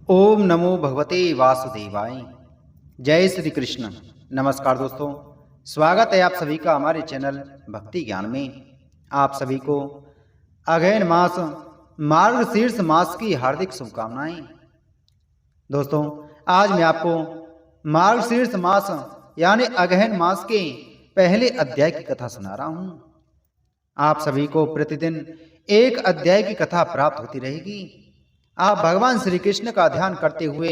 ओम नमो भगवते वासुदेवाय। जय श्री कृष्ण। नमस्कार दोस्तों, स्वागत है आप सभी का हमारे चैनल भक्ति ज्ञान में। आप सभी को अगहन मास मार्गशीर्ष मास की हार्दिक शुभकामनाएं। दोस्तों, आज मैं आपको मार्गशीर्ष मास यानी अगहन मास के पहले अध्याय की कथा सुना रहा हूं। आप सभी को प्रतिदिन एक अध्याय की कथा प्राप्त होती रहेगी। आप भगवान श्री कृष्ण का ध्यान करते हुए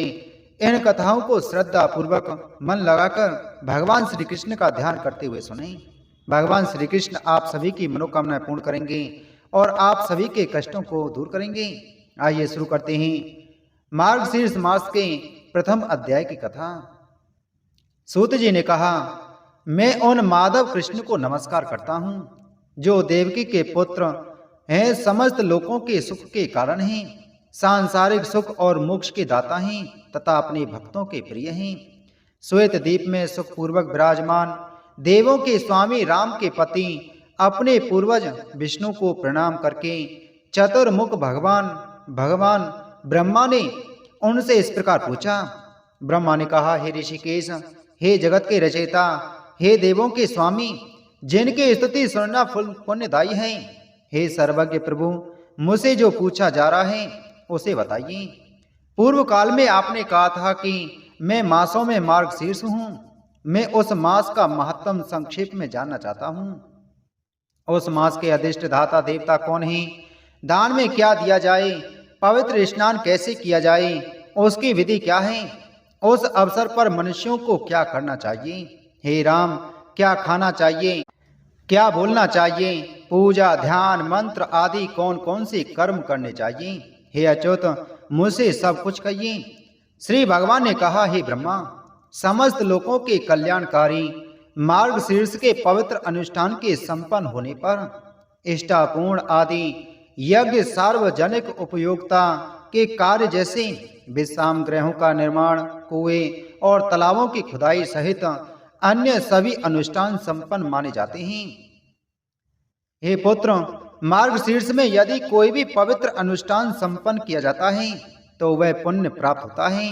इन कथाओं को श्रद्धा पूर्वक मन लगाकर भगवान श्री कृष्ण का ध्यान करते हुए सुने। भगवान श्री कृष्ण आप सभी की मनोकामनाएं पूर्ण करेंगे और आप सभी के कष्टों को दूर करेंगे। आइए शुरू करते हैं मार्गशीर्ष मास के प्रथम अध्याय की कथा। सूत जी ने कहा, मैं उन माधव कृष्ण को नमस्कार करता हूँ जो देवकी के पुत्र हैं, समस्त लोगों के सुख के कारण हैं, सांसारिक सुख और मोक्ष के दाता हैं तथा अपने भक्तों के प्रिय हैं। श्वेत द्वीप में सुखपूर्वक विराजमान देवों के स्वामी राम के पति अपने पूर्वज विष्णु को प्रणाम करके चतुर्मुख भगवान ब्रह्मा ने उनसे इस प्रकार पूछा। ब्रह्मा ने कहा, हे ऋषिकेश, हे जगत के रचयिता, हे देवों के स्वामी, जिनकी स्तुति सुनना पुण्यदायी है, हे सर्वज्ञ प्रभु, मुझसे जो पूछा जा रहा है उसे बताइए। पूर्व काल में आपने कहा था कि मैं मासों में मार्गशीर्ष हूं। मैं उस मास का महत्व संक्षेप में जानना चाहता हूं। उस मास के अधिष्ठाता देवता कौन है? दान में क्या दिया जाए? पवित्र स्नान कैसे किया जाए? उसकी विधि क्या है? उस अवसर पर मनुष्यों को क्या करना चाहिए? हे राम, क्या खाना चाहिए, क्या बोलना चाहिए? पूजा, ध्यान, मंत्र आदि कौन कौन से कर्म करने चाहिए? हे अच्युत, मुझसे सब कुछ कहिए। श्री भगवान ने कहा, हे ब्रह्मा, समस्त लोगों के कल्याणकारी मार्गशीर्ष के पवित्र अनुष्ठान के संपन्न होने पर इष्टापूर्ण आदि यज्ञ, सार्वजनिक उपयोगिता के कार्य जैसे विश्राम गृहों का निर्माण, कुएं और तालाबों की खुदाई सहित अन्य सभी अनुष्ठान संपन्न माने जाते हैं। हे पुत्र, मार्गशीर्ष में यदि कोई भी पवित्र अनुष्ठान संपन्न किया जाता है तो वह पुण्य प्राप्त होता है,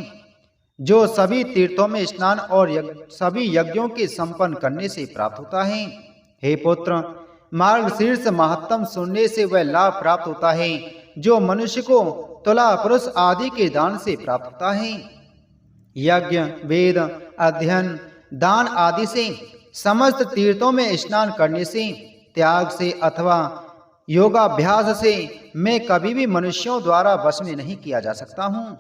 जो सभी तीर्थों में स्नान और सभी यज्ञों के संपन्न करने से प्राप्त होता है। हे पुत्र, मार्गशीर्ष महत्तम सुनने से वह लाभ प्राप्त होता है जो मनुष्य को तुला, पुरुष आदि के दान से प्राप्त होता है। यज्ञ, वेद अध्ययन, दान आदि से, समस्त तीर्थों में स्नान करने से, त्याग से अथवा योगाभ्यास से मैं कभी भी मनुष्यों द्वारा वश में नहीं किया जा सकता हूँ।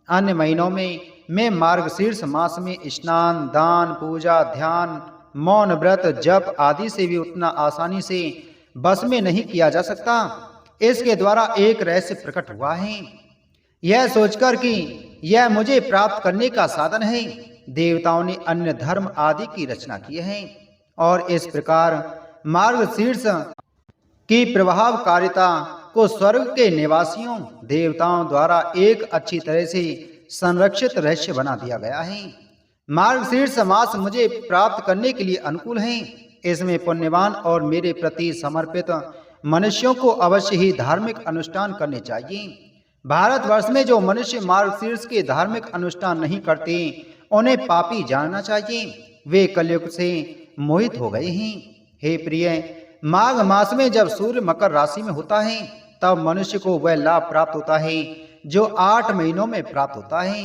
अन्य महीनों में मैं मार्गशीर्ष मास में स्नान, दान, पूजा, ध्यान, मौन व्रत, जप आदि से भी उतना आसानी से वश में नहीं किया जा सकता। इसके द्वारा एक रहस्य प्रकट हुआ है। यह सोचकर कि यह मुझे प्राप्त करने का साधन है, देवताओं ने अन्य धर्म आदि की रचना की है और इस प्रकार मार्गशीर्ष की प्रभावकारिता को स्वर्ग के निवासियों देवताओं द्वारा एक अच्छी तरह से संरक्षित रहस्य बना दिया गया है। मार्गशीर्ष मास मुझे प्राप्त करने के लिए अनुकूल है। इसमें पुण्यवान और मेरे प्रति समर्पित मनुष्यों को अवश्य ही धार्मिक अनुष्ठान करने चाहिए। भारतवर्ष में जो मनुष्य मार्गशीर्ष के धार्मिक अनुष्ठान नहीं करते उन्हें पापी जानना चाहिए। वे कलयुग से मोहित हो गए हैं। हे प्रिय, माघ मास में जब सूर्य मकर राशि में होता है तब मनुष्य को वह लाभ प्राप्त होता है जो 8 महीनों में प्राप्त होता है।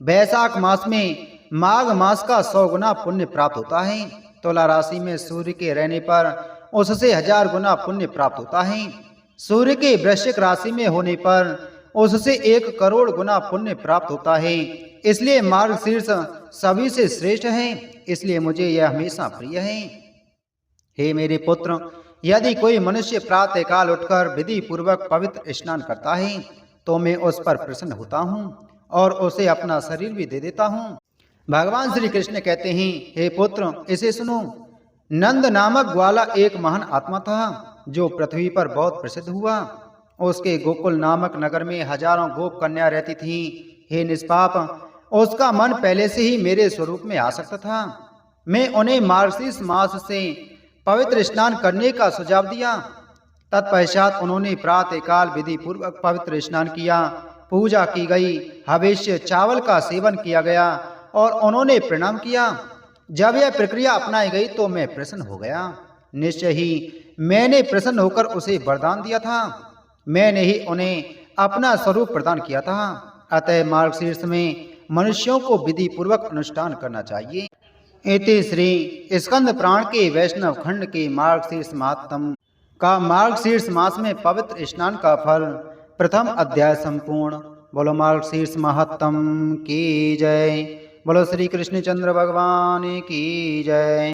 वैशाख मास में माघ मास का 100 गुना पुण्य प्राप्त होता है। तुला राशि में सूर्य के रहने पर उससे 1000 गुना पुण्य प्राप्त होता है। सूर्य के वृश्चिक राशि में होने पर उससे 1 करोड़ गुना पुण्य प्राप्त होता है। इसलिए मार्गशीर्ष सभी से श्रेष्ठ है, इसलिए मुझे यह हमेशा प्रिय है। हे मेरे पुत्र, यदि कोई मनुष्य प्रातः काल उठकर विधि पूर्वक पवित्र स्नान करता है तो मैं उस पर प्रसन्न होता हूँ और उसे अपना शरीर भी दे देता हूँ। भगवान श्री कृष्ण कहते हैं, हे पुत्र, इसे सुनो। नंद नामक ग्वाला एक महान आत्मा था जो पृथ्वी पर बहुत प्रसिद्ध हुआ। उसके गोकुल नामक नगर में हजारों गोप कन्या रहती थी। हे निष्पाप, उसका मन पहले से ही मेरे स्वरूप में आसक्त था। मैं उन्हें मार्गशीर्ष मास से पवित्र स्नान करने का सुझाव दिया। तत्पश्चात उन्होंने प्रातः काल विधि पूर्वक पवित्र स्नान किया। पूजा की गई, हविष्य चावल का सेवन किया गया और उन्होंने प्रणाम किया। जब यह प्रक्रिया अपनाई गई तो मैं प्रसन्न हो गया। निश्चय ही मैंने प्रसन्न होकर उसे वरदान दिया था। मैंने ही उन्हें अपना स्वरूप प्रदान किया था। अतः मार्गशीर्ष में मनुष्यों को विधि पूर्वक अनुष्ठान करना चाहिए। इति श्री स्कंद पुराण के वैष्णव खंड के मार्गशीर्ष माहात्म्य का मार्गशीर्ष मास में पवित्र स्नान का फल प्रथम अध्याय संपूर्ण। बोलो मार्गशीर्ष माहात्म्य की जय। बोलो श्री कृष्णचंद्र भगवान की जय।